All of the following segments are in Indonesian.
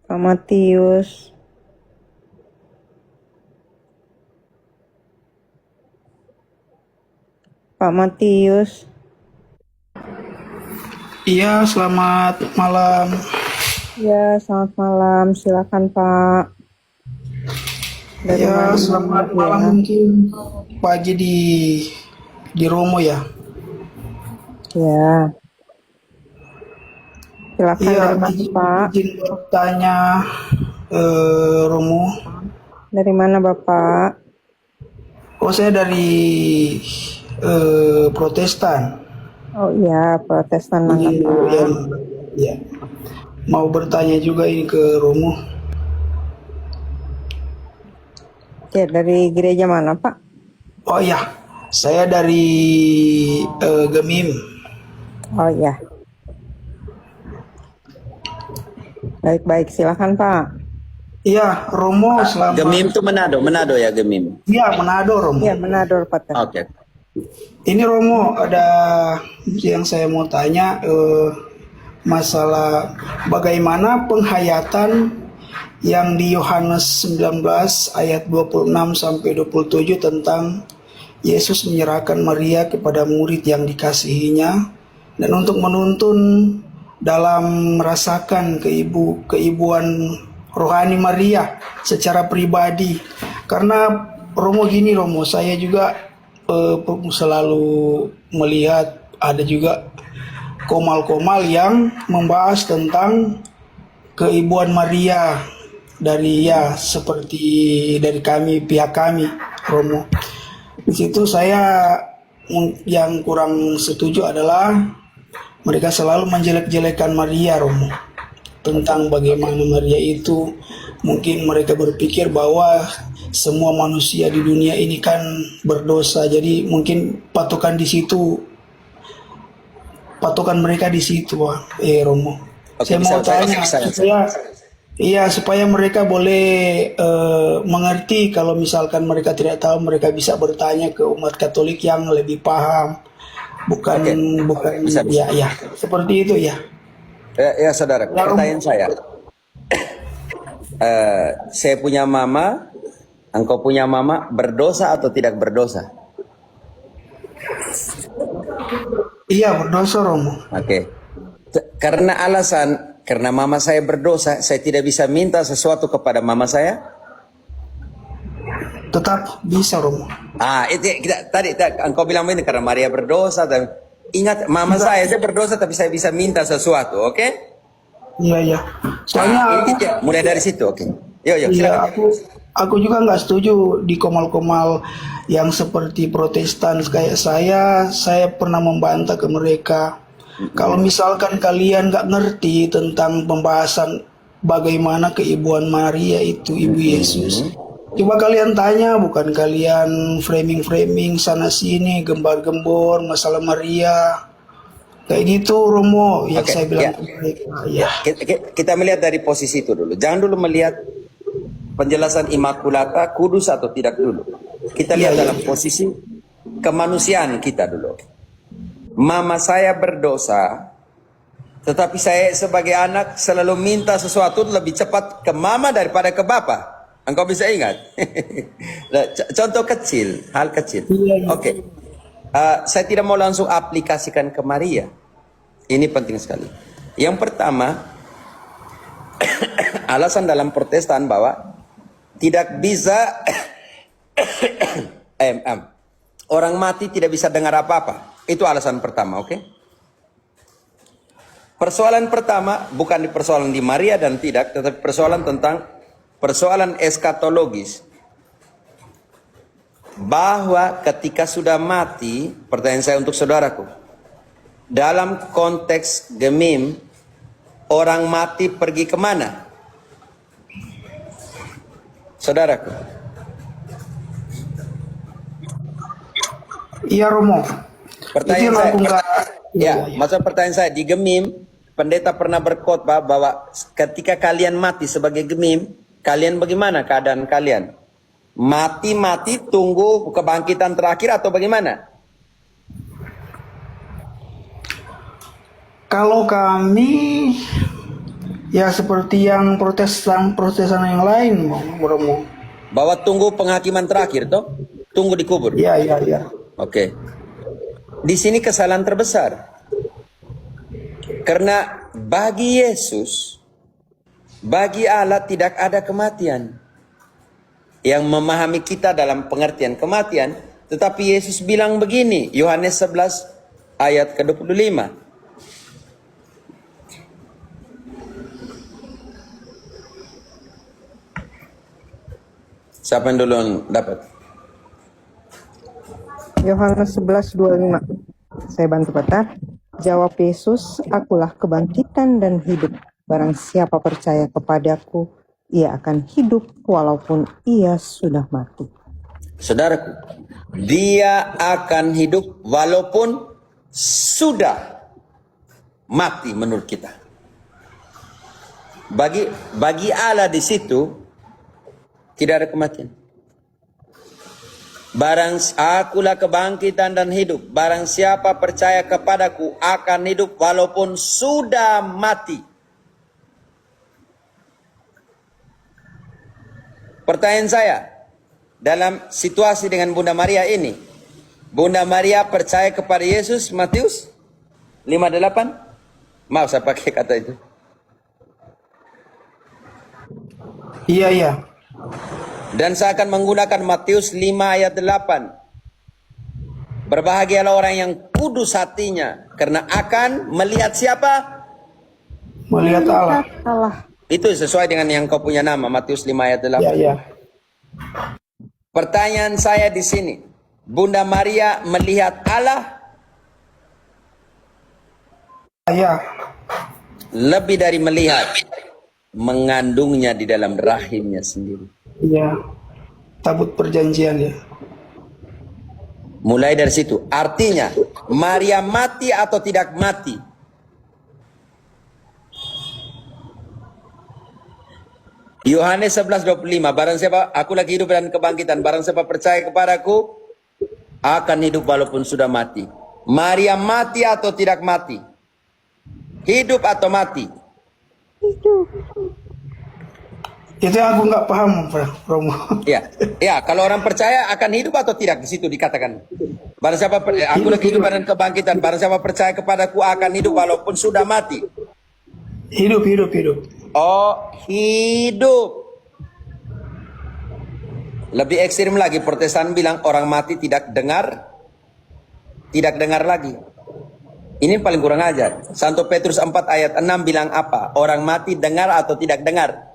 Pak Matius. Pak Matius. Iya, selamat malam. Ya, selamat malam. Silakan Pak. Dari Ya, mana selamat ya? malam mungkin pagi di Romo ya. Ya. Silakan Iya, dari mana Pak? izin bertanya Romo. Dari mana Bapak? Oh, saya dari Protestan. Oh iya, Protestan mana Iya, Pak? ya. Mau bertanya juga ini ke Romo. Ya, dari gereja mana Pak? Oh ya, saya dari Gemim. Oh iya. Baik-baik, silakan Pak. Iya, Romo selamat. Gemim itu Manado ya Gemim. Iya, Manado Romo. Iya, Manado Pak. Oke. Ini Romo, ada yang saya mau tanya masalah bagaimana penghayatan yang di Yohanes 19 ayat 26 sampai 27 tentang Yesus menyerahkan Maria kepada murid yang dikasihinya dan untuk menuntun dalam merasakan keibuan rohani Maria secara pribadi. Karena Romo gini Romo, saya juga selalu melihat ada juga komal-komal yang membahas tentang keibuan Maria dari seperti dari kami pihak kami Romo. Di situ saya yang kurang setuju adalah mereka selalu menjelek-jelekan Maria Romo, tentang bagaimana Maria itu mungkin mereka berpikir bahwa semua manusia di dunia ini kan berdosa, jadi mungkin patokan mereka di situ Romo. Oke, Saya mau tanya supaya mereka boleh mengerti kalau misalkan mereka tidak tahu mereka bisa bertanya ke umat Katolik yang lebih paham, bukan Bisa. ya seperti itu ya. Ya saudara, pertanyaan saya. Saya punya mama, engkau punya mama, berdosa atau tidak berdosa? Iya, berdosa Romo. Oke. Karena mama saya berdosa, saya tidak bisa minta sesuatu kepada mama saya? Tetap bisa Romo. Itu tadi engkau bilang ini karena Maria berdosa. Ingat, mama saya berdosa tapi saya bisa minta sesuatu, oke? Iya. Soalnya mulai dari situ, oke. Yuk, iya, silakan. aku juga nggak setuju di komal-komal yang seperti Protestan kayak saya pernah membantah ke mereka. Kalau misalkan kalian nggak ngerti tentang pembahasan bagaimana keibuan Maria itu Ibu Yesus, coba kalian tanya, bukan kalian framing sana sini, gembar-gembor masalah Maria. Kayak gitu Romo yang saya bilang ke mereka. Ya. Kita melihat dari posisi itu dulu. Jangan dulu melihat penjelasan Immaculata kudus atau tidak dulu. Kita lihat dalam posisi kemanusiaan kita dulu. Mama saya berdosa, tetapi saya sebagai anak selalu minta sesuatu lebih cepat ke mama daripada ke bapa. Engkau bisa ingat? Contoh kecil, hal kecil. Oke. Saya tidak mau langsung aplikasikan ke Maria. Ini penting sekali. Yang pertama, alasan dalam Protestan bahwa tidak bisa orang mati tidak bisa dengar apa-apa. Itu alasan pertama, oke? Persoalan pertama bukan di persoalan di Maria dan tidak, tetapi persoalan eskatologis. Bahwa ketika sudah mati, pertanyaan saya untuk saudaraku, dalam konteks Gemim, orang mati pergi kemana? Saudaraku. Iya Romo. Pertanyaan maksud pertanyaan saya di Gemim, pendeta pernah berkhotbah bahwa ketika kalian mati sebagai Gemim, kalian bagaimana keadaan kalian? Mati tunggu kebangkitan terakhir atau bagaimana? Kalau kami Ya seperti yang protestan yang lain, Romo. Bahwa tunggu penghakiman terakhir, toh? Tunggu dikubur. Ya, ya, ya. Oke. Di sini kesalahan terbesar. Karena bagi Yesus, bagi Allah tidak ada kematian. Yang memahami kita dalam pengertian kematian, tetapi Yesus bilang begini, Yohanes 11 ayat ke-25. Siapa yang duluan dapat? Yohanes 11:25. Saya bantu Patar. Jawab Yesus, akulah kebangkitan dan hidup. Barang siapa percaya kepadaku, ia akan hidup walaupun ia sudah mati. Saudaraku, dia akan hidup walaupun sudah mati menurut kita. Bagi Allah di situ tidak ada kematian. Akulah kebangkitan dan hidup. Barang siapa percaya kepadaku akan hidup walaupun sudah mati. Pertanyaan saya, dalam situasi dengan Bunda Maria ini, Bunda Maria percaya kepada Yesus, Matius 5:8? Maaf saya pakai kata itu. Iya, iya. Dan saya akan menggunakan Matius 5 ayat 8. Berbahagialah orang yang kudus hatinya, karena akan melihat siapa? Melihat Allah. Allah. Itu sesuai dengan yang kau punya nama, Matius 5 ayat 8. Ya, ya. Pertanyaan saya di sini, Bunda Maria melihat Allah Ya, lebih dari melihat, mengandungnya di dalam rahimnya sendiri. iya. Tabut perjanjian ya. Mulai dari situ, artinya Maria mati atau tidak mati? Yohanes 11:25, barang siapa, aku lagi hidup dan kebangkitan, barang siapa percaya kepadaku akan hidup walaupun sudah mati. Maria mati atau tidak mati? Hidup atau mati? Itu yang aku nggak paham, Romo. Ya, ya. Kalau orang percaya akan hidup atau tidak, di situ dikatakan. Barang siapa aku lagi hidup dan kebangkitan. Barang siapa percaya kepadaku akan hidup walaupun sudah mati. Hidup, hidup, hidup. Oh, hidup. Lebih ekstrim lagi, Protestan bilang orang mati tidak dengar lagi. Ini paling kurang ajar. 1 Petrus 4 ayat 6 bilang apa? Orang mati dengar atau tidak dengar?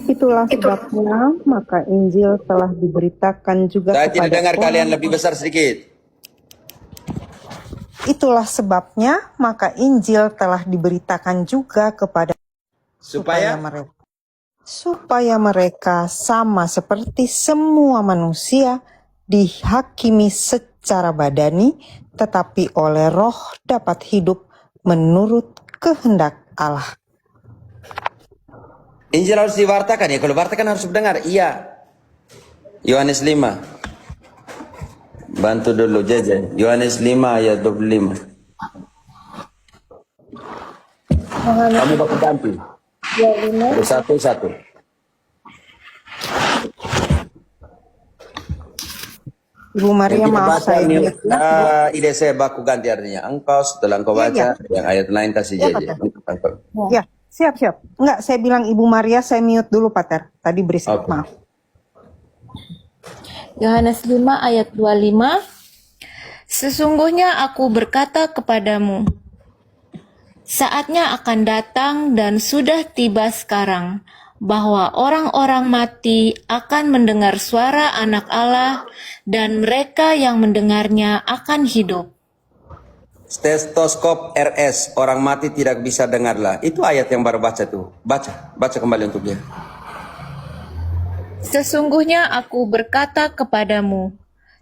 Itulah sebabnya maka Injil telah diberitakan juga Saya kepada tidak dengar orang. kalian lebih besar sedikit. Itulah sebabnya maka Injil telah diberitakan juga kepada Supaya mereka sama seperti semua manusia dihakimi secara badani, tetapi oleh Roh dapat hidup menurut kehendak Allah. Injil harus diwartakan ya. Kalau wartakan harus mendengar. Iya. Yohanes 5. Bantu dulu Jeje. Yohanes 5 ayat 25. Kamu baku ganti. Satu-satu. Ibu Maria, Yang kita maaf baca saya nih, lihat. ide saya baku ganti artinya. Engkau setelah engkau baca yang ayat lain kasih Iya, Jeje. Ya, siap. Enggak, saya bilang Ibu Maria, saya mute dulu, Pater. Tadi berisik, Oke. maaf. Yohanes 5 ayat 25. Sesungguhnya aku berkata kepadamu, saatnya akan datang dan sudah tiba sekarang, bahwa orang-orang mati akan mendengar suara Anak Allah, dan mereka yang mendengarnya akan hidup. Stetoskop RS, orang mati tidak bisa dengarlah. Itu ayat yang baru baca tuh. Baca kembali untuk dia. Sesungguhnya aku berkata kepadamu,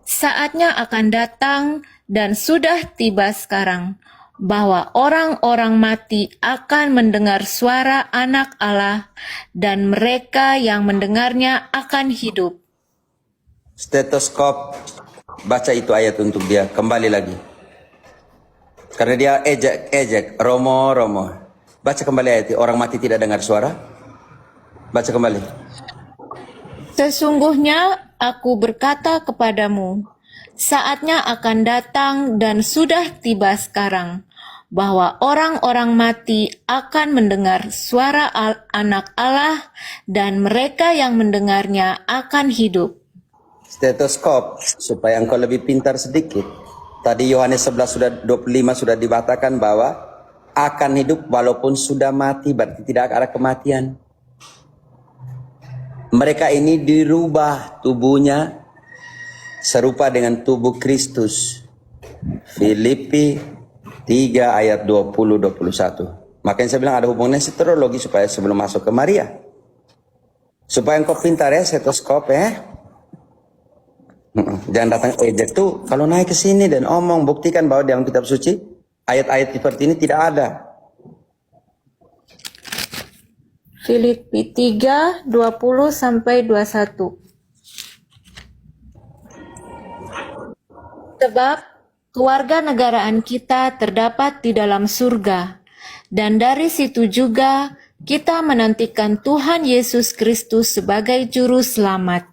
saatnya akan datang dan sudah tiba sekarang, bahwa orang-orang mati akan mendengar suara Anak Allah, dan mereka yang mendengarnya akan hidup. Stetoskop, baca itu ayat untuk dia. Kembali lagi. Karena dia ejek, Romo. Baca kembali ayat, orang mati tidak dengar suara. Baca kembali. Sesungguhnya aku berkata kepadamu, saatnya akan datang dan sudah tiba sekarang, bahwa orang-orang mati akan mendengar suara anak Allah dan mereka yang mendengarnya akan hidup. Stetoskop, supaya engkau lebih pintar sedikit. Tadi Yohanes 11 sudah 25 sudah dikatakan bahwa akan hidup walaupun sudah mati, berarti tidak ada kematian. Mereka ini dirubah tubuhnya serupa dengan tubuh Kristus. Filipi 3 ayat 20-21. Makanya saya bilang ada hubungannya seterologi supaya sebelum masuk ke Maria. Supaya engkau pintar ya, stetoskop ya. Jangan datang ejek tuh. Kalau naik ke sini dan omong, buktikan bahwa dalam kitab suci ayat-ayat seperti ini tidak ada. Filipi 3, 20-21. Sebab keluarga negaraan kita terdapat di dalam surga, dan dari situ juga kita menantikan Tuhan Yesus Kristus sebagai Juru Selamat,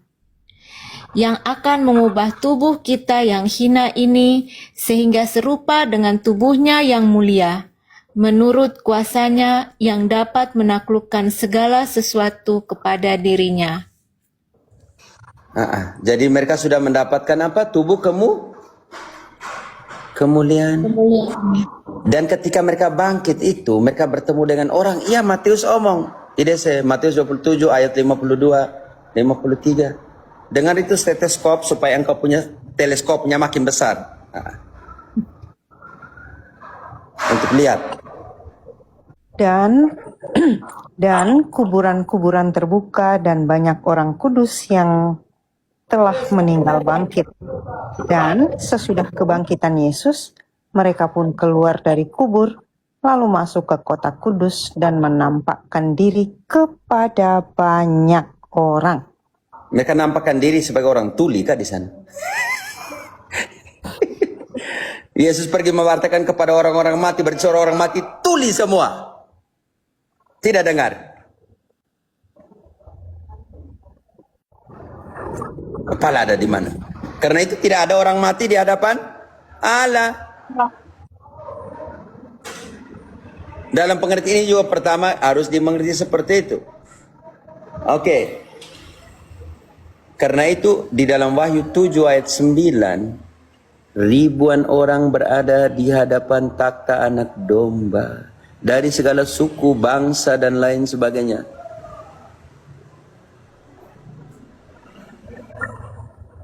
yang akan mengubah tubuh kita yang hina ini sehingga serupa dengan tubuhnya yang mulia, menurut kuasanya yang dapat menaklukkan segala sesuatu kepada dirinya. Jadi mereka sudah mendapatkan apa? Tubuh kemuliaan. Dan ketika mereka bangkit itu, mereka bertemu dengan orang. Iya, Matius omong. Tidak, Matius 27 ayat 52, 53. Dengar itu stetoskop supaya engkau punya teleskopnya makin besar. Untuk lihat. Dan kuburan-kuburan terbuka dan banyak orang kudus yang telah meninggal bangkit. Dan sesudah kebangkitan Yesus, mereka pun keluar dari kubur, lalu masuk ke kota kudus dan menampakkan diri kepada banyak orang. Mereka nampakkan diri sebagai orang tuli kah di sana? Yesus pergi mewartakan kepada orang-orang mati, berarti orang mati tuli semua. Tidak dengar. Kepala ada di mana? Karena itu tidak ada orang mati di hadapan Allah. Dalam pengertian ini juga pertama harus dimengerti seperti itu. Oke. Karena itu di dalam Wahyu 7 ayat 9, ribuan orang berada di hadapan takhta anak domba dari segala suku, bangsa dan lain sebagainya.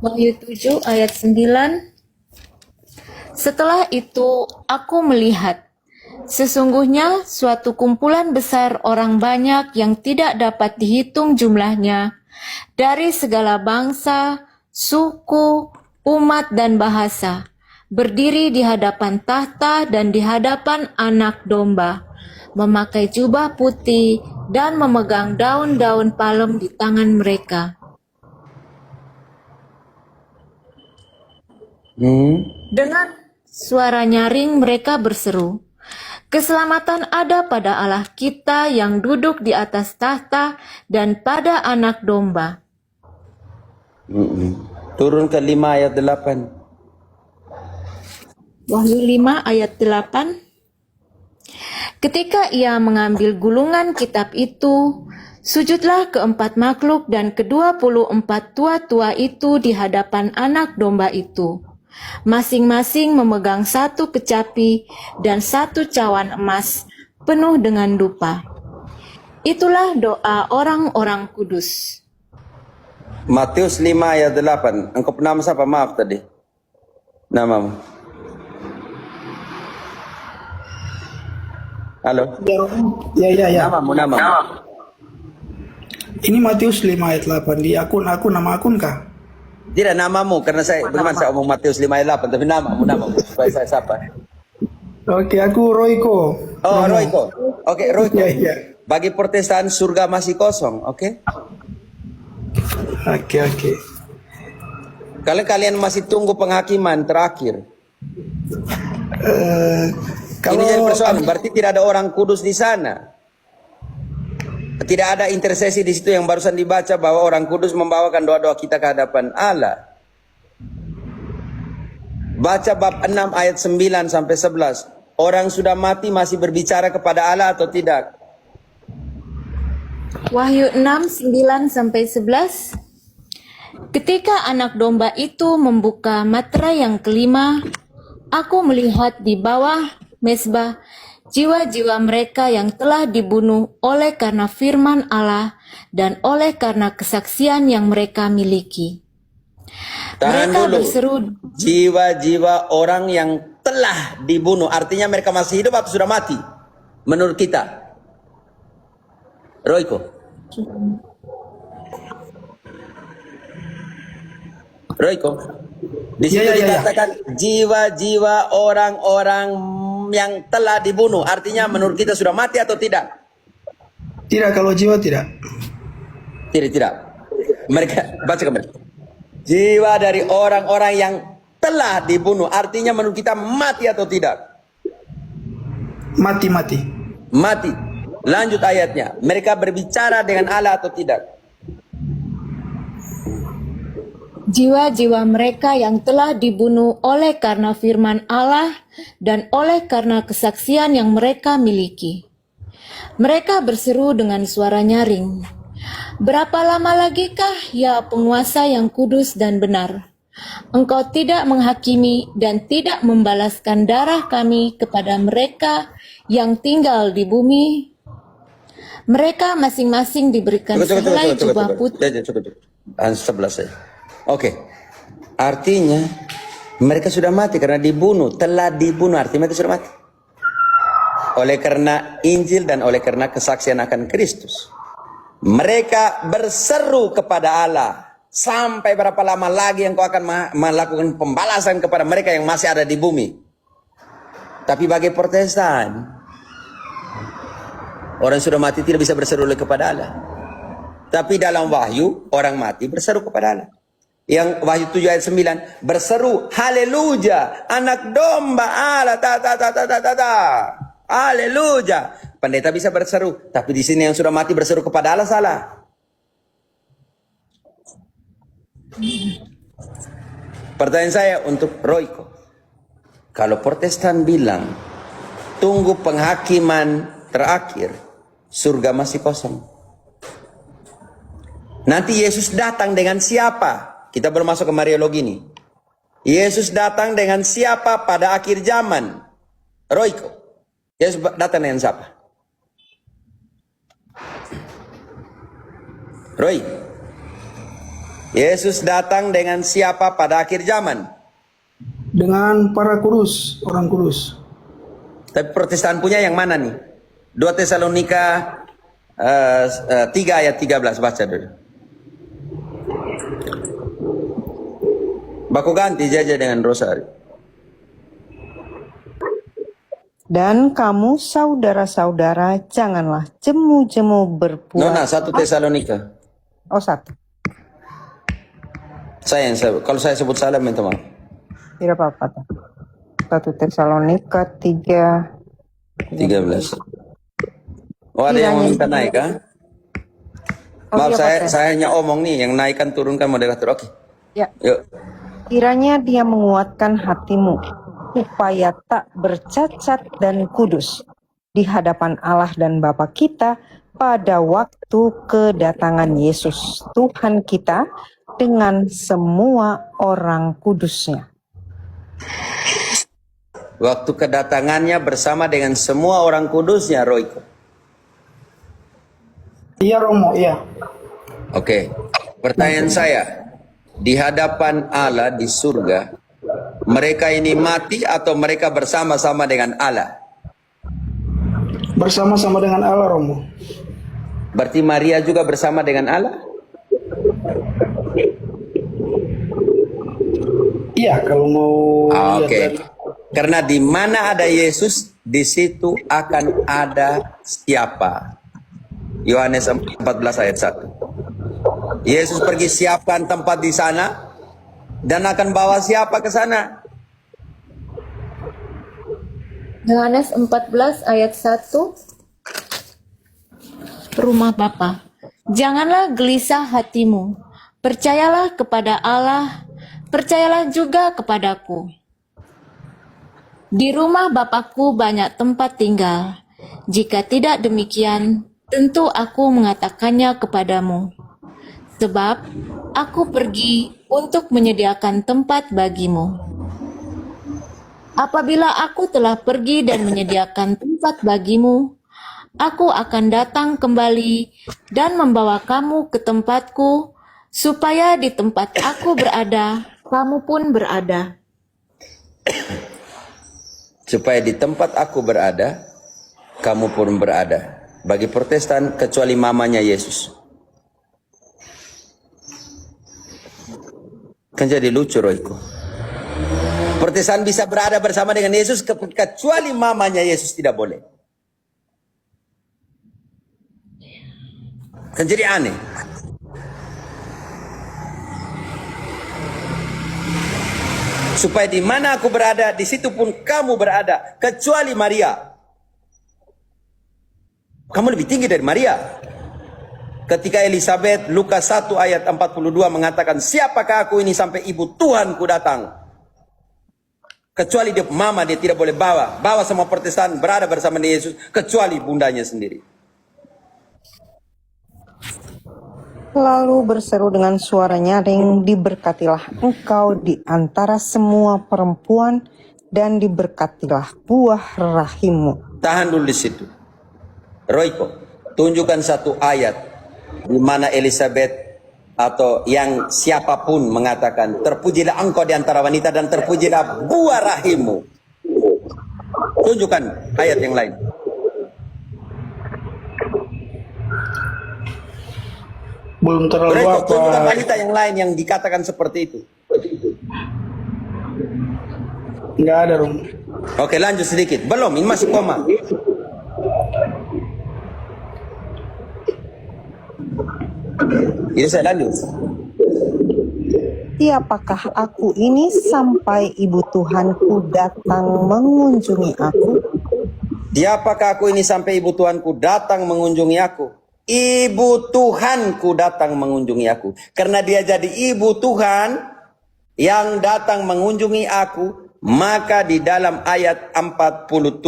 Wahyu 7 ayat 9. Setelah itu aku melihat, sesungguhnya suatu kumpulan besar orang banyak yang tidak dapat dihitung jumlahnya, dari segala bangsa, suku, umat dan bahasa, berdiri di hadapan tahta dan di hadapan anak domba, memakai jubah putih dan memegang daun-daun palem di tangan mereka. Dengan suara nyaring mereka berseru, keselamatan ada pada Allah kita yang duduk di atas tahta dan pada anak domba. Turun ke 5 ayat 8. Wahyu 5 ayat 8. Ketika ia mengambil gulungan kitab itu, sujudlah keempat makhluk dan ke-24 tua-tua itu di hadapan anak domba itu. Masing-masing memegang satu kecapi dan satu cawan emas penuh dengan dupa. Itulah doa orang-orang kudus. Matius 5 ayat 8. Engkau nama siapa? Maaf tadi. Namamu. Halo. Ya. Namamu. Ini Matius 5 ayat 8. Di akun nama akun kah? Tidak namamu, karena bagaimana saya omong Matius 5 ayat 8, tapi namamu, supaya saya sapa. Oke, aku Royko. Oh, Royko. Oke, Royko. Ya. Bagi Protestan surga masih kosong, oke? Oke. Kalau kalian masih tunggu penghakiman terakhir, Eh, Ini jadi kalau persoalan. Berarti tidak ada orang kudus di sana. Tidak ada intercesi di situ yang barusan dibaca bahwa orang kudus membawakan doa-doa kita ke hadapan Allah. Baca bab 6 ayat 9 sampai 11. Orang sudah mati masih berbicara kepada Allah atau tidak? Wahyu 6, 9 sampai 11. Ketika anak domba itu membuka materai yang kelima, aku melihat di bawah mezbah jiwa-jiwa mereka yang telah dibunuh oleh karena firman Allah dan oleh karena kesaksian yang mereka miliki. Tahan Mereka dulu. berseru, Jiwa-jiwa orang yang telah dibunuh. Artinya mereka masih hidup atau sudah mati? Menurut kita. Royko. Royko. Di situ Ya. dikatakan jiwa-jiwa orang-orang yang telah dibunuh. Artinya menurut kita sudah mati atau tidak? tidak, kalau jiwa tidak. Tidak. Mereka baca kembali. Jiwa dari orang-orang yang telah dibunuh. Artinya menurut kita mati atau tidak? Mati. Mati. Lanjut ayatnya. Mereka berbicara dengan Allah atau tidak? jiwa-jiwa mereka yang telah dibunuh oleh karena firman Allah dan oleh karena kesaksian yang mereka miliki. Mereka berseru dengan suara nyaring, "Berapa lama lagikah, ya penguasa yang kudus dan benar? Engkau tidak menghakimi dan tidak membalaskan darah kami kepada mereka yang tinggal di bumi?" Mereka masing-masing diberikan sehelai jubah putih. Cukup. 11 saja. Oke. Artinya mereka sudah mati karena dibunuh, telah dibunuh, artinya mereka sudah mati. Oleh karena Injil dan oleh karena kesaksian akan Kristus. Mereka berseru kepada Allah, "Sampai berapa lama lagi engkau akan melakukan pembalasan kepada mereka yang masih ada di bumi?" Tapi bagi Protestan, orang sudah mati tidak bisa berseru kepada Allah. Tapi dalam Wahyu, orang mati berseru kepada Allah. Yang Wahyu 7 ayat 9, berseru, "Haleluya, anak domba Allah, haleluya." Pendeta bisa berseru, tapi di sini yang sudah mati berseru kepada Allah salah. Pertanyaan saya untuk Royko. Kalau Protestan bilang, tunggu penghakiman terakhir, surga masih kosong. Nanti Yesus datang dengan siapa? Kita belum masuk ke Mariologi ini. Yesus datang dengan siapa pada akhir zaman? Royko. Yesus datang dengan siapa? Roy. Yesus datang dengan siapa pada akhir zaman? Dengan para kudus, orang kudus. Tapi Protestan punya yang mana nih? 2 Tesalonika 3 ayat 13, baca dulu. Baku ganti jaja dengan Rosari. Dan kamu saudara-saudara janganlah jemu-jemu berpuasa. Nona, 1 Tesalonika. Oh, 1. Kalau saya sebut salah minta maaf. Tidak apa-apa. 1 Tesalonika 3. 13. Oh, ada yang meminta naik, ha? Maaf, saya hanya omong nih, yang naikkan turunkan moderator. Oke. Ya. Yuk. Kiranya dia menguatkan hatimu supaya tak bercacat dan kudus di hadapan Allah dan Bapa kita pada waktu kedatangan Yesus Tuhan kita dengan semua orang kudusnya. Waktu kedatangannya bersama dengan semua orang kudusnya, Royko. Iya Romo, iya. Oke. Pertanyaan saya, di hadapan Allah di surga, mereka ini mati atau mereka bersama-sama dengan Allah? Bersama-sama dengan Allah Romo. Berarti Maria juga bersama dengan Allah? Iya, kalau mau lihat Oke. dari- Karena di mana ada Yesus, di situ akan ada siapa? Yohanes 14 ayat 1. Yesus pergi siapkan tempat di sana dan akan bawa siapa ke sana? Yohanes 14 ayat 1. Rumah Bapa. Janganlah gelisah hatimu. Percayalah kepada Allah, percayalah juga kepadaku. Di rumah Bapakku banyak tempat tinggal. Jika tidak demikian, tentu aku mengatakannya kepadamu. Sebab aku pergi untuk menyediakan tempat bagimu. Apabila aku telah pergi dan menyediakan tempat bagimu, aku akan datang kembali dan membawa kamu ke tempatku, supaya di tempat aku berada, kamu pun berada. Supaya di tempat aku berada, kamu pun berada. Bagi Protestan, kecuali mamanya Yesus. Kan jadi lucu, Royko. Protestan bisa berada bersama dengan Yesus, kecuali mamanya Yesus tidak boleh. Kan jadi aneh. Supaya di mana aku berada, di situ pun kamu berada, kecuali Maria. Kamu lebih tinggi dari Maria. Ketika Elizabeth, Lukas 1 ayat 42 mengatakan, siapakah aku ini sampai ibu Tuhanku datang? Kecuali dia mama, dia tidak boleh bawa semua Protestan berada bersama dengan Yesus, kecuali bundanya sendiri. Lalu berseru dengan suara nyaring, diberkatilah engkau di antara semua perempuan, dan diberkatilah buah rahimmu. Tahan dulu di situ. Royko, tunjukkan satu ayat di mana Elizabeth atau yang siapapun mengatakan, terpujilah engkau di antara wanita dan terpujilah buah rahimmu. Tunjukkan ayat yang lain. Belum terlalu Royko, apa. tunjukkan wanita yang lain yang dikatakan seperti itu. Nggak ada, Rom. Oke, lanjut sedikit. Belum, ini masih koma. Ini saya lanjut. Siapakah aku ini sampai ibu Tuhanku datang mengunjungi aku? Siapakah aku ini sampai ibu Tuhanku datang mengunjungi aku? Ibu Tuhanku datang mengunjungi aku. Karena dia jadi ibu Tuhan yang datang mengunjungi aku, maka di dalam ayat 47.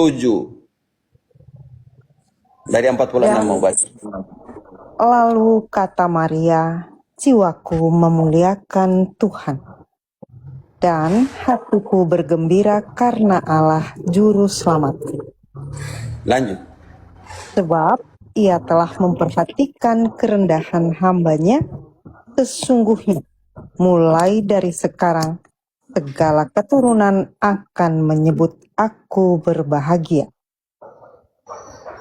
Dari 46 mau baca. Lalu kata Maria, jiwaku memuliakan Tuhan, dan hatiku bergembira karena Allah Juru Selamatku. Lanjut. Sebab ia telah memperhatikan kerendahan hambanya. Sesungguhnya mulai dari sekarang segala keturunan akan menyebut aku berbahagia.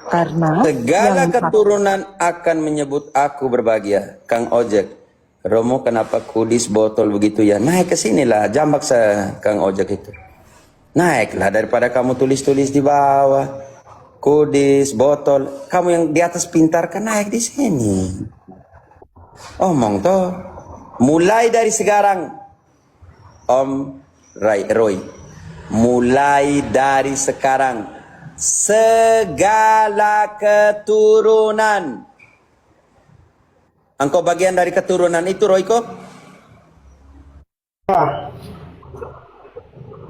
Karena Segala yang keturunan akan menyebut aku berbahagia. Kang Ojek, Romo kenapa kudis botol begitu ya? Naik ke sinilah, jambak saya Kang Ojek itu. Naiklah daripada kamu tulis-tulis di bawah. Kudis, botol. Kamu yang di atas pintar kan naik di sini. Omong toh. Mulai dari sekarang, Om Roy. Mulai dari sekarang, segala keturunan. Engkau bagian dari keturunan itu, Royko?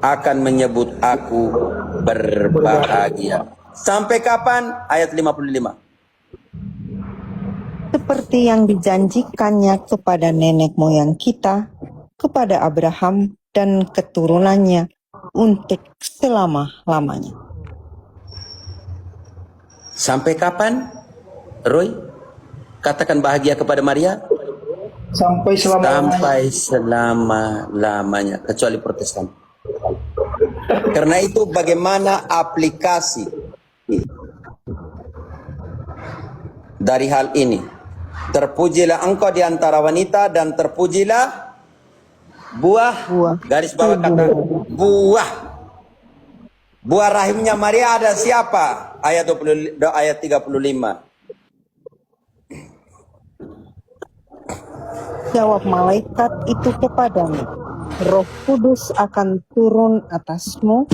Akan menyebut aku berbahagia. Sampai kapan? Ayat 55. seperti yang dijanjikannya kepada nenek moyang kita, kepada Abraham dan keturunannya untuk selama-lamanya. Sampai kapan, Roy? Katakan bahagia kepada Maria. Sampai selama-lamanya. Sampai selama-lamanya. Kecuali Protestan. Karena itu bagaimana aplikasi dari hal ini? Terpujilah engkau di antara wanita dan terpujilah buah. Garis bawah kata buah. Buah rahimnya Maria ada siapa? Ayat 35. Jawab malaikat itu kepadanya, Roh Kudus akan turun atasmu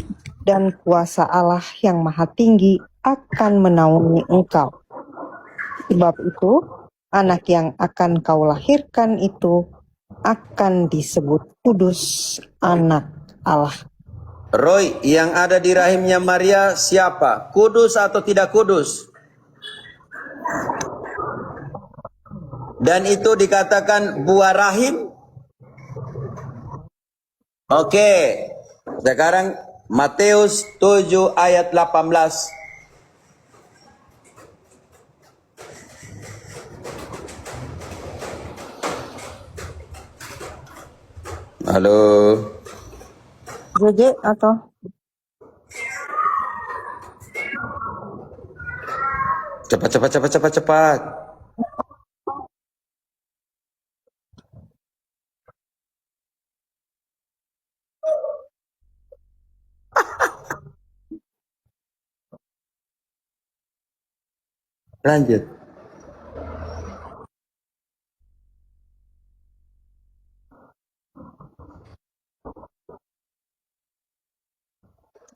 dan kuasa Allah yang maha tinggi akan menaungi engkau. Sebab itu, anak yang akan kau lahirkan itu akan disebut kudus, anak Allah. Roy, yang ada di rahimnya Maria siapa? Kudus atau tidak kudus? Dan itu dikatakan buah rahim. Oke. Sekarang Matius 7 ayat 18. Halo. JJ atau Cepat.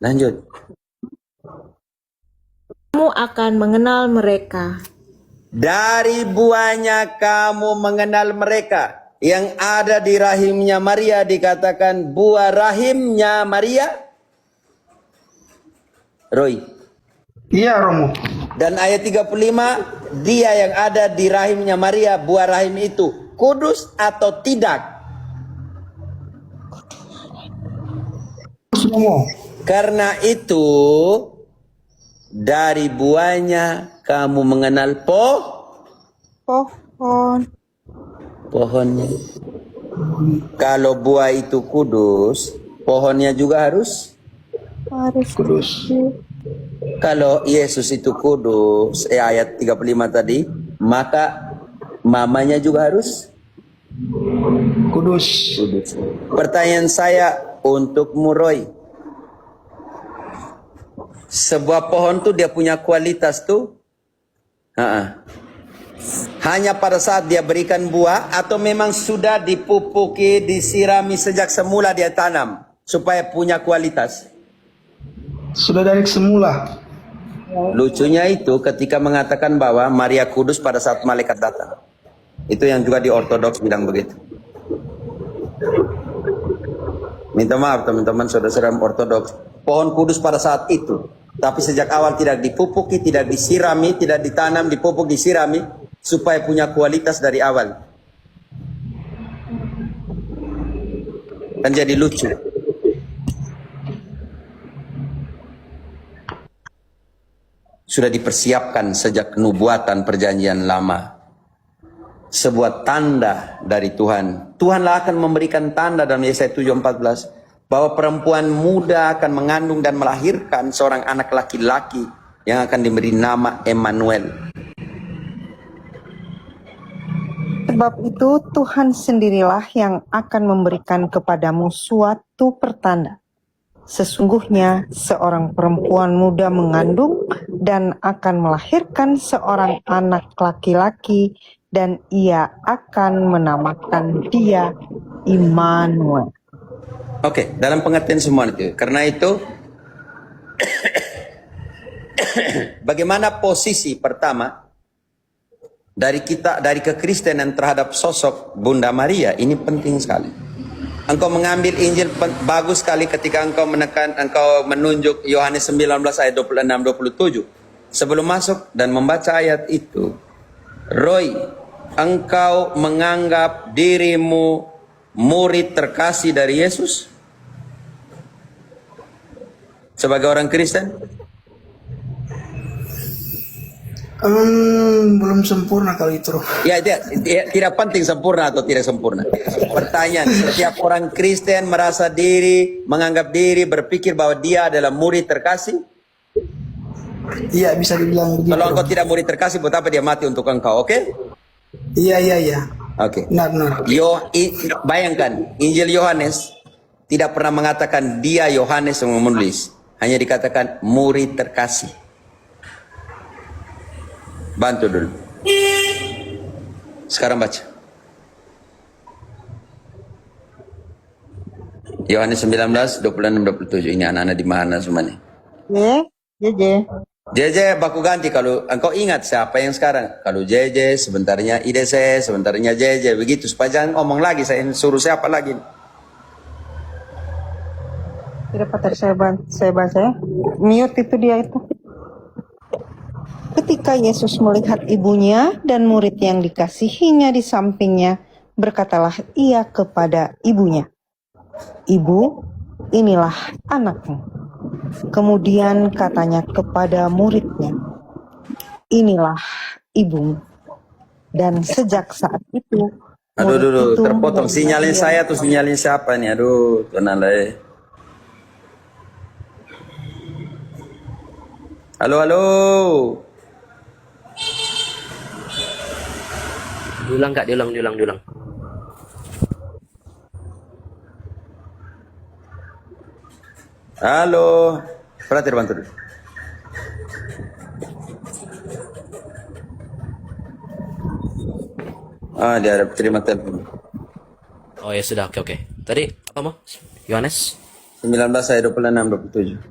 Lanjut. Kamu akan mengenal mereka. Dari buahnya kamu mengenal mereka. Yang ada di rahimnya Maria dikatakan buah rahimnya Maria. Roy. Iya, Romo. Dan ayat 35, dia yang ada di rahimnya Maria, buah rahim itu kudus atau tidak? Romo. Karena itu dari buahnya kamu mengenal pohon. pohonnya. Kalau buah itu kudus, pohonnya juga harus. Kudus. Kalau Yesus itu kudus, ayat 35 tadi, maka mamanya juga harus Kudus. kudus. Pertanyaan saya untukmu, Roy. Sebuah pohon tuh dia punya kualitas tuh. Hanya pada saat dia berikan buah atau memang sudah dipupuki, disirami sejak semula dia tanam supaya punya kualitas. Sudah dari semula. Lucunya itu ketika mengatakan bahwa Maria kudus pada saat malaikat datang. Itu yang juga di ortodoks bilang begitu. Minta maaf teman-teman saudara-saudara ortodoks. Pohon kudus pada saat itu. Tapi sejak awal tidak dipupuki, tidak disirami, tidak ditanam, dipupuk, disirami. Supaya punya kualitas dari awal. Dan jadi lucu. Sudah dipersiapkan sejak nubuatan perjanjian lama. Sebuah tanda dari Tuhan. Tuhanlah akan memberikan tanda dalam Yesaya 7:14. Bahwa perempuan muda akan mengandung dan melahirkan seorang anak laki-laki yang akan diberi nama Emmanuel. Sebab itu Tuhan sendirilah yang akan memberikan kepadamu suatu pertanda. Sesungguhnya seorang perempuan muda mengandung dan akan melahirkan seorang anak laki-laki dan ia akan menamakan dia Immanuel. Oke, dalam pengertian semua itu. Karena itu, bagaimana posisi pertama dari kita, dari kekristenan terhadap sosok Bunda Maria, ini penting sekali. Engkau mengambil Injil bagus sekali ketika engkau menunjuk Yohanes 19 ayat 26-27. Sebelum masuk dan membaca ayat itu, Roy, engkau menganggap dirimu murid terkasih dari Yesus? Sebagai orang Kristen? Belum sempurna kalau itu. Ya, tidak penting sempurna atau tidak sempurna. Pertanyaan, setiap orang Kristen merasa diri, menganggap diri, berpikir bahwa dia adalah murid terkasih? Iya, bisa dibilang begitu. Kalau engkau tidak murid terkasih, buat apa dia mati untuk engkau, oke? Iya. Oke. Benar. Bayangkan, Injil Yohanes tidak pernah mengatakan dia Yohanes yang menulis. Hanya dikatakan murid terkasih. Bantu dulu. Sekarang baca. Yohanes 19, 26, 27. Ini anak-anak di mana semua nih? JJ. JJ baku ganti kalau engkau ingat siapa yang sekarang. Kalau JJ sebentarnya IDC, sebentarnya JJ. Begitu supaya jangan ngomong lagi. Saya suruh siapa lagi. Tidak Pater, saya baca ya. Mute itu dia itu. Ketika Yesus melihat ibunya dan murid yang dikasihinya di sampingnya, berkatalah ia kepada ibunya, "Ibu, inilah anakmu." Kemudian katanya kepada muridnya, "Inilah ibumu." Dan sejak saat itu, Aduh, murid itu terpotong. menerima Sinyalin dia. saya tuh sinyalin siapa nih? Aduh, tenang. Halo, halo. Diulang Kak, diulang. Halo. Frater bantu dulu. Ah, dia ada terima telepon. Oh ya sudah, oke. Tadi apa mau? Yohanes? 19 ayat 26, 27.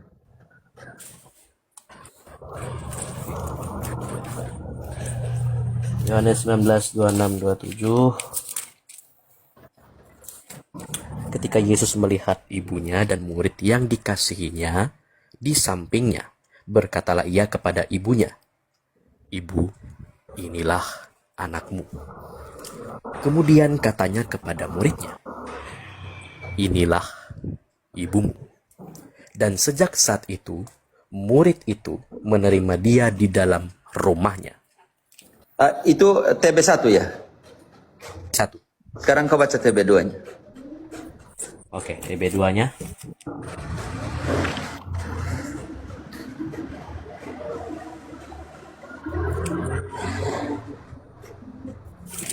Yohanes 19, 26, 27. Ketika Yesus melihat ibunya dan murid yang dikasihinya di sampingnya, berkatalah ia kepada ibunya, "Ibu, inilah anakmu." Kemudian katanya kepada muridnya, "Inilah ibumu." Dan sejak saat itu, murid itu menerima dia di dalam rumahnya. Itu TB1 ya? 1. Sekarang kau baca TB2-nya. Oke, TB2-nya.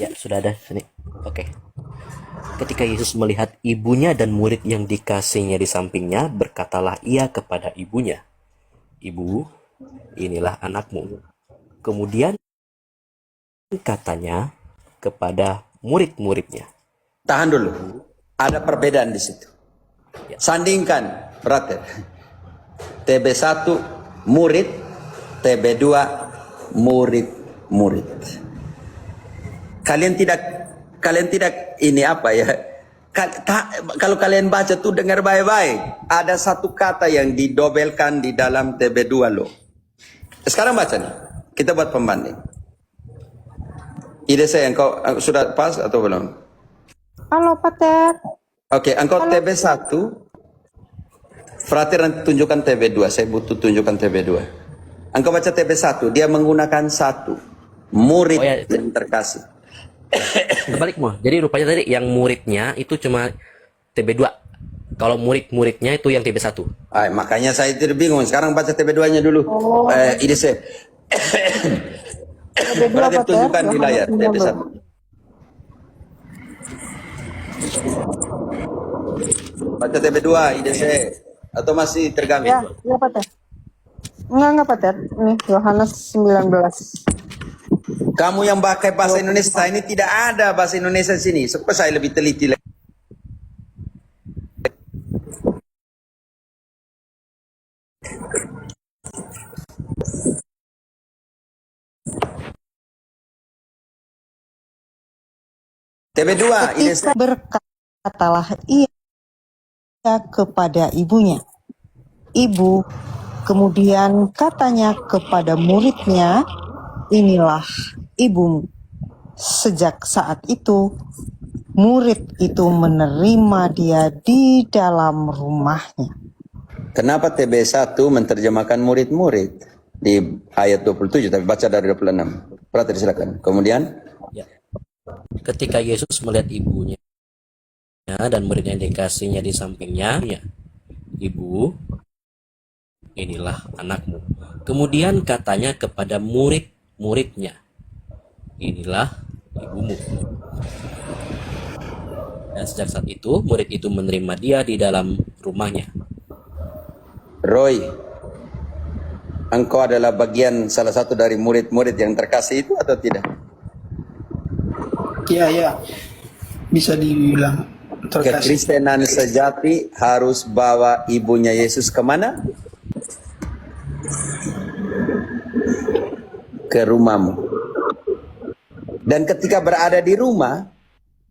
Ya, sudah ada sini. Oke. Ketika Yesus melihat ibunya dan murid yang dikasihnya di sampingnya, berkatalah ia kepada ibunya, "Ibu, inilah anakmu." Kemudian katanya kepada murid-muridnya. Tahan dulu. Ada perbedaan di situ. Ya. Sandingkan, brother. TB1 murid, TB2 murid. Kalian tidak ini apa ya? Kalau kalian baca tuh dengar baik-baik. Ada satu kata yang didobelkan di dalam TB2 loh. Sekarang baca nih. Kita buat pembanding. Ide saya, engkau sudah pas atau belum? Halo Pater. Oke, engkau TB1. Frater nanti tunjukkan TB2. Saya butuh tunjukkan TB2. Engkau baca TB1. Dia menggunakan satu. Murid Oh ya, yang terkasih. Terbalik mau. Jadi rupanya tadi yang muridnya itu cuma TB2. Kalau murid-muridnya itu yang TB1. Makanya saya tidak bingung. Sekarang baca TB2-nya dulu. Ide saya. Berarti tunjukkan di layar TB1. Baca TB2, ide saya. Atau masih terganggu? Ya Pater. Enggak Pater. Ini Yohanes 19. Kamu yang pakai bahasa Indonesia, ini tidak ada bahasa Indonesia di sini. Supaya saya lebih teliti lagi. TB2, ini Ketika berkatalah ia kepada ibunya, "Ibu." Kemudian katanya kepada muridnya, "Inilah ibumu." Sejak saat itu, murid itu menerima dia di dalam rumahnya. Kenapa TB1 menerjemahkan murid-murid di ayat 27, tapi baca dari 26. Perhatikan silakan. Kemudian, Ya. Ketika Yesus melihat ibunya dan murid yang dikasihnya di sampingnya, ya, "Ibu, inilah anakmu." Kemudian katanya kepada murid-muridnya, "Inilah ibumu." Dan sejak saat itu, murid itu menerima dia di dalam rumahnya. Roy, engkau adalah bagian salah satu dari murid-murid yang terkasih itu atau tidak? Ya, bisa dibilang. terkasih. Kekristenan sejati harus bawa ibunya Yesus kemana? Ke rumahmu. Dan ketika berada di rumah,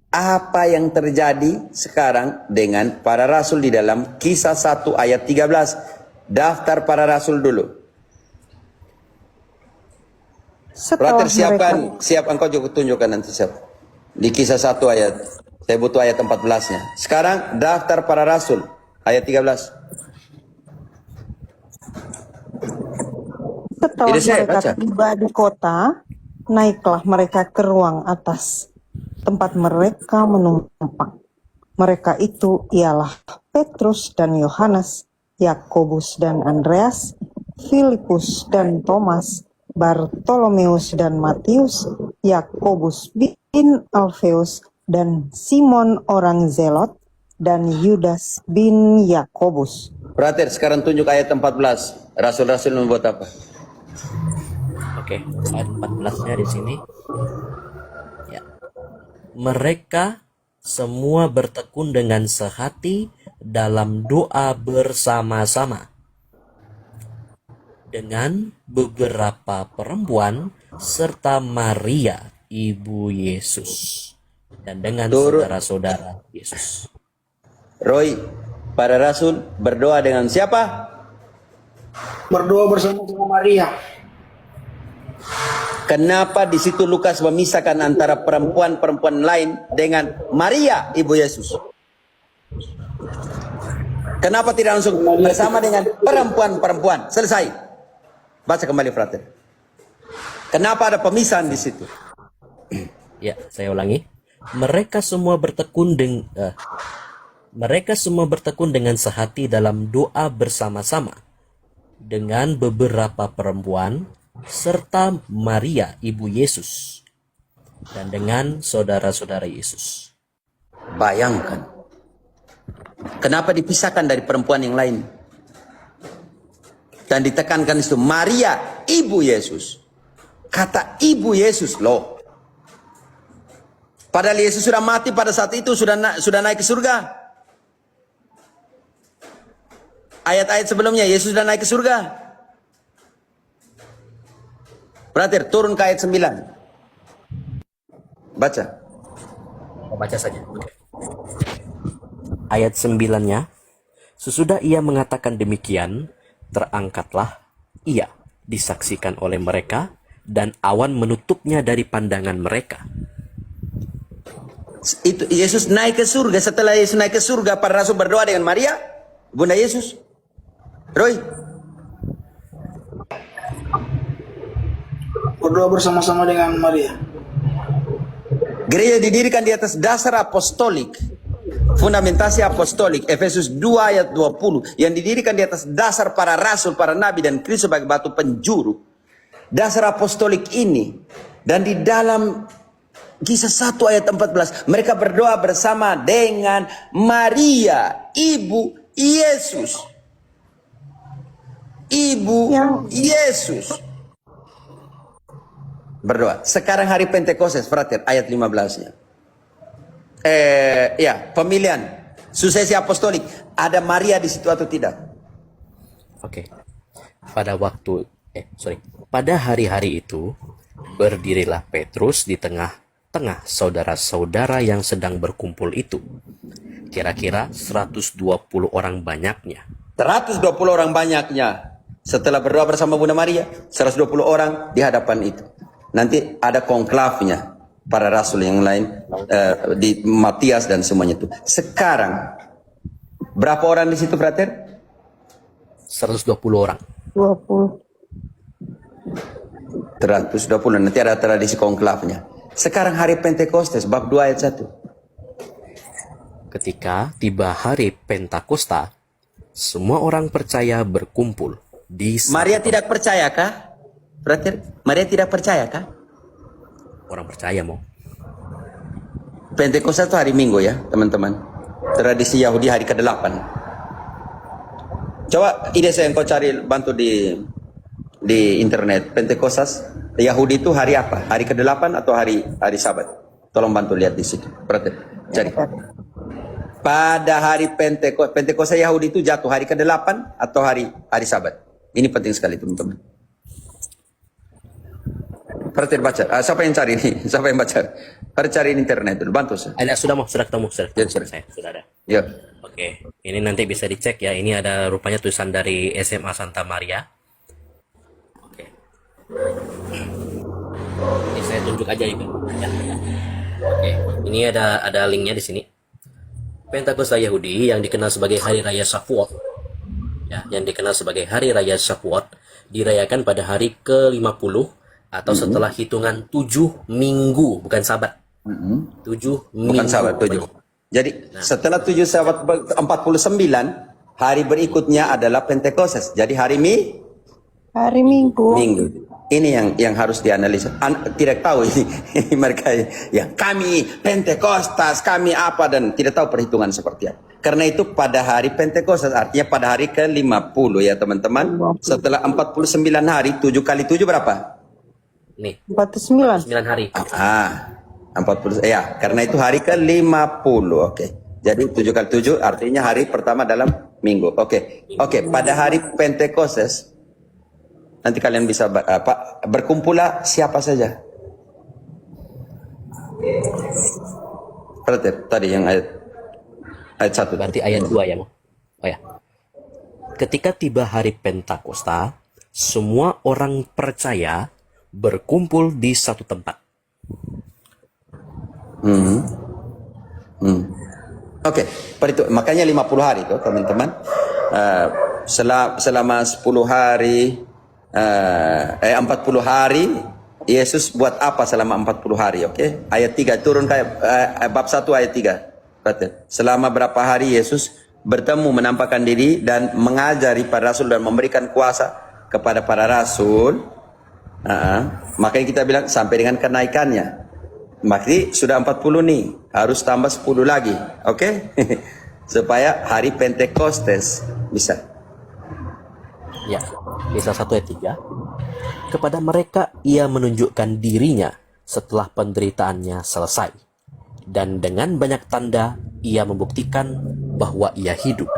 apa yang terjadi sekarang dengan para rasul di dalam Kisah 1 ayat 13? Daftar para rasul dulu. Setelah Brother, siap engkau juga tunjukkan nanti siap. Di Kisah 1 ayat, saya butuh ayat 14-nya. Sekarang daftar para rasul, ayat 13. Setelah Ini saya mereka baca. tiba di kota, naiklah mereka ke ruang atas, tempat mereka menumpang. Mereka itu ialah Petrus dan Yohanes, Yakobus dan Andreas, Filipus dan Thomas, Bartolomeus dan Matius, Yakobus bin Alfeus dan Simon orang Zelot, dan Yudas bin Yakobus. Brother, sekarang tunjuk ayat 14. Rasul-rasul membuat apa? Oke, ayat 14-nya di sini. Ya. Mereka semua bertekun dengan sehati dalam doa bersama-sama dengan beberapa perempuan serta Maria ibu Yesus dan dengan saudara-saudara Yesus. Roy, para rasul berdoa dengan siapa? Berdoa bersama Maria. Kenapa di situ Lukas memisahkan antara perempuan-perempuan lain dengan Maria ibu Yesus? Kenapa tidak langsung bersama dengan perempuan-perempuan? Selesai. Baca kembali, frater. Kenapa ada pemisahan di situ? Ya, saya ulangi. Mereka semua bertekun dengan sehati dalam doa bersama-sama dengan beberapa perempuan serta Maria ibu Yesus dan dengan saudara-saudara Yesus. Bayangkan. Kenapa dipisahkan dari perempuan yang lain? Dan ditekankan itu Maria ibu Yesus. Kata ibu Yesus loh. Padahal Yesus sudah mati pada saat itu, sudah naik ke surga. Ayat-ayat sebelumnya Yesus sudah naik ke surga. Berarti turun ke ayat 9. Baca. Baca saja. Ayat 9-nya, sesudah ia mengatakan demikian, terangkatlah ia disaksikan oleh mereka dan awan menutupnya dari pandangan mereka. Itu Yesus naik ke surga. Setelah Yesus naik ke surga, para rasul berdoa dengan Maria, Bunda Yesus. Roy, Berdoa bersama-sama dengan Maria. gereja didirikan di atas dasar apostolik, fundamentasi apostolik, Efesus 2 ayat 20, yang didirikan di atas dasar para rasul, para nabi, dan Kristus sebagai batu penjuru. Dasar apostolik ini, dan di dalam Kisah 1 ayat 14, mereka berdoa bersama dengan Maria, ibu Yesus. Ibu Yesus. Berdoa. Sekarang hari Pentekostes, frater, ayat 15-nya. Pemilihan suksesi apostolik. Ada Maria di situ atau tidak? Oke. Pada hari-hari itu, berdirilah Petrus di tengah-tengah saudara-saudara yang sedang berkumpul itu. Kira-kira 120 orang banyaknya. 120 orang banyaknya. Setelah berdoa bersama Bunda Maria, 120 orang di hadapan itu. Nanti ada konklafnya para rasul yang lain, di Matias dan semuanya itu. Sekarang berapa orang di situ, frater? 120 orang. 20. 120, nanti ada tradisi konklafnya. Sekarang hari Pentekostes, bab 2 ayat 1. Ketika tiba hari Pentakosta, semua orang percaya berkumpul di Maria tidak percaya kah? Frater, Maria tidak percaya kah? orang percaya mau. Pentekosta itu hari Minggu ya, teman-teman. Tradisi Yahudi hari ke-8. Coba ide saya engkau cari, bantu di internet. Pentekostas Yahudi itu hari apa? Hari ke-8 atau hari Sabat? Tolong bantu lihat di situ. Berarti cari. pada hari Pentekosta Yahudi itu jatuh hari ke-8 atau hari Sabat. Ini penting sekali teman-teman. Perhatian baca. Siapa yang cari ini? Siapa yang baca? Pada cari di internet dulu. Bantu saya. Ada, sudah ketemu Ya, sudah. saya, sudah ada. Ya. Oke, ini nanti bisa dicek ya. Ini ada rupanya tulisan dari SMA Santa Maria. Oke. Ini saya tunjuk aja ini. Ya. Oke, ini ada linknya di sini. Pentakosta Yahudi yang dikenal sebagai Hari Raya Shavuot, ya, yang dikenal sebagai Hari Raya Shavuot dirayakan pada hari ke-50 atau setelah hitungan 7 minggu, bukan Sabat. 7 minggu. Bukan Sabat 7. Jadi setelah 7 Sabat 49, hari berikutnya adalah Pentekostes. Jadi hari Hari Minggu. Minggu. Ini yang harus dianalisa. Tidak tahu ini mereka yang kami Pentekostas, kami apa, dan tidak tahu perhitungan seperti apa. Karena itu pada hari Pentekostas artinya pada hari ke-50 ya teman-teman. Setelah 49 hari, 7 kali 7 berapa? Nih, 49. 9 hari. 40 ya, karena itu hari ke-50. Oke. Jadi 7 kali 7 artinya hari pertama dalam minggu. Oke. Pada hari Pentekostes nanti kalian bisa berkumpullah siapa saja. Berarti tadi yang ayat 1. Berarti ayat 2 ya, Mo. Oh ya. Ketika tiba hari Pentakosta, semua orang percaya berkumpul di satu tempat. Oke, makanya 50 hari itu teman-teman. Selama 10 hari 40 hari Yesus buat apa selama 40 hari, oke? Ayat 3 turun kayak bab 1 ayat 3. Berarti selama berapa hari Yesus bertemu, menampakkan diri dan mengajari para rasul dan memberikan kuasa kepada para rasul. Makanya kita bilang sampai dengan kenaikannya. Makanya sudah 40 nih, harus tambah 10 lagi, oke? Supaya hari Pentekostes bisa. Ya, kisah 1 ayat 3. Kepada mereka ia menunjukkan dirinya setelah penderitaannya selesai. Dan dengan banyak tanda ia membuktikan bahwa ia hidup.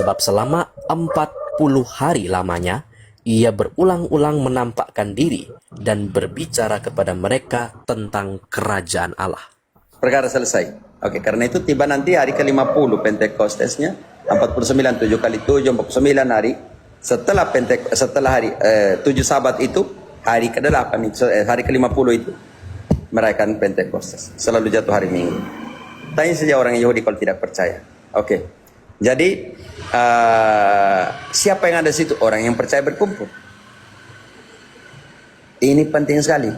Sebab selama 40 hari lamanya ia berulang-ulang menampakkan diri dan berbicara kepada mereka tentang kerajaan Allah. Perkara selesai. Oke, karena itu tiba nanti hari ke-50 Pentekostesnya, 49 7 kali 7 49 hari setelah hari 7 Sabat itu, hari ke-8 hari ke-50 itu merayakan Pentekostes. Selalu jatuh hari Minggu. Tanya saja orang Yahudi kalau tidak percaya. Oke. Jadi siapa yang ada di situ? Orang yang percaya berkumpul. Ini penting sekali.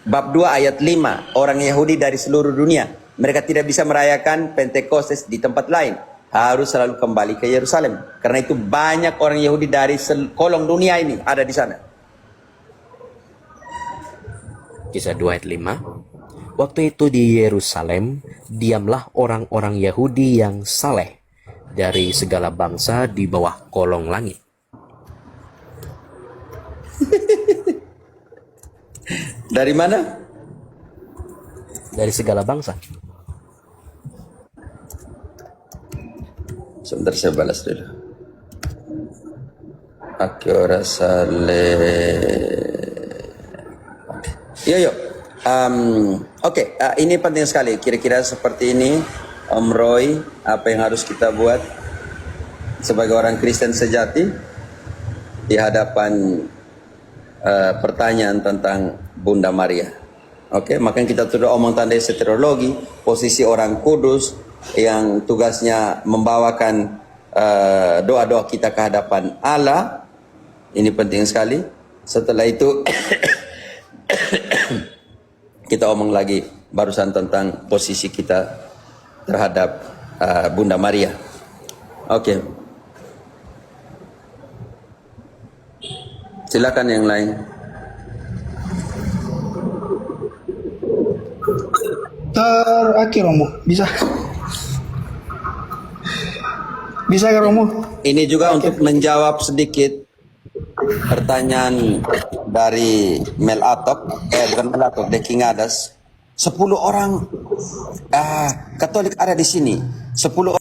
Bab 2 ayat 5, orang Yahudi dari seluruh dunia, mereka tidak bisa merayakan Pentekostes di tempat lain. Harus selalu kembali ke Yerusalem. Karena itu banyak orang Yahudi dari kolong dunia ini ada di sana. Kisah 2 ayat 5. Waktu itu di Yerusalem, diamlah orang-orang Yahudi yang saleh dari segala bangsa di bawah kolong langit. Dari mana? Dari segala bangsa. Sebentar saya balas dulu. Akhirnya Yuk. Oke, ini penting sekali. Kira-kira seperti ini, Om Roy, apa yang harus kita buat sebagai orang Kristen sejati di hadapan pertanyaan tentang Bunda Maria. Oke, makanya kita sudah omong tandai soteriologi, posisi orang kudus yang tugasnya membawakan doa-doa kita ke hadapan Allah. Ini penting sekali. Setelah itu kita omong lagi barusan tentang posisi kita terhadap Bunda Maria. Oke. Silakan yang lain. Terakhir Romo, bisa ke Romo? Ini juga untuk menjawab sedikit pertanyaan dari Mel Atok, bukan Mel Atok, The King Adas. 10 orang Katolik ada di sini, 10